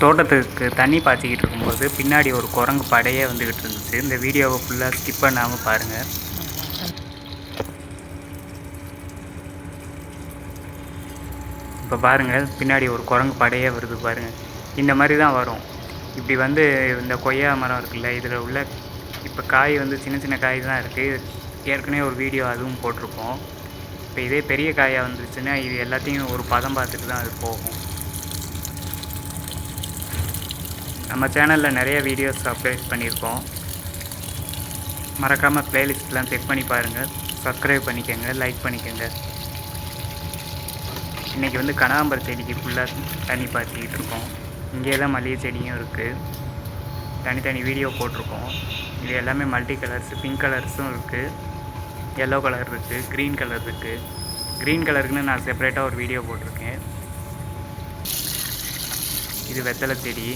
தோட்டத்துக்கு தண்ணி பாய்ச்சிக்கிட்டு இருக்கும்போது பின்னாடி ஒரு குரங்கு படையே வந்துக்கிட்டு இருந்துச்சு. இந்த வீடியோவை ஃபுல்லாக ஸ்கிப் பண்ணாமல் பாருங்கள். இப்போ பாருங்கள், பின்னாடி ஒரு குரங்கு படையே வருது பாருங்கள். இந்த மாதிரி தான் வரும். இப்படி வந்து இந்த கொய்யா மரம் இருக்குல்ல, இதில் உள்ள இப்போ காய் வந்து சின்ன சின்ன காய் தான் இருக்குது. ஏற்கனவே ஒரு வீடியோ அதுவும் போட்டிருக்கோம். இப்போ இதே பெரிய காயாக வந்துருச்சுன்னா இது எல்லாத்தையும் ஒரு பதம் பார்த்துட்டு தான் அது போகும். நம்ம சேனலில் நிறைய வீடியோஸ் அப்லோட் பண்ணியிருக்கோம். மறக்காமல் ப்ளேலிஸ்ட்லாம் செக் பண்ணி பாருங்கள். சப்ஸ்கிரைப் பண்ணிக்கோங்க, லைக் பண்ணிக்கோங்க. இன்றைக்கி வந்து கனகாம்பர செடிக்கு ஃபுல்லாக தண்ணி பாய்ச்சிக்கிட்டு இருக்கோம். இங்கே தான் மல்லிகை செடியும் இருக்குது. தனித்தனி வீடியோ போட்டிருக்கோம். இது எல்லாமே மல்டி கலர்ஸ், பிங்க் கலர்ஸும் இருக்குது, எல்லோ கலர் இருக்குது, க்ரீன் கலர் இருக்குது. க்ரீன் கலருக்குன்னு நான் செப்பரேட்டாக ஒரு வீடியோ போட்டிருக்கேன். இது வெத்தலை செடி.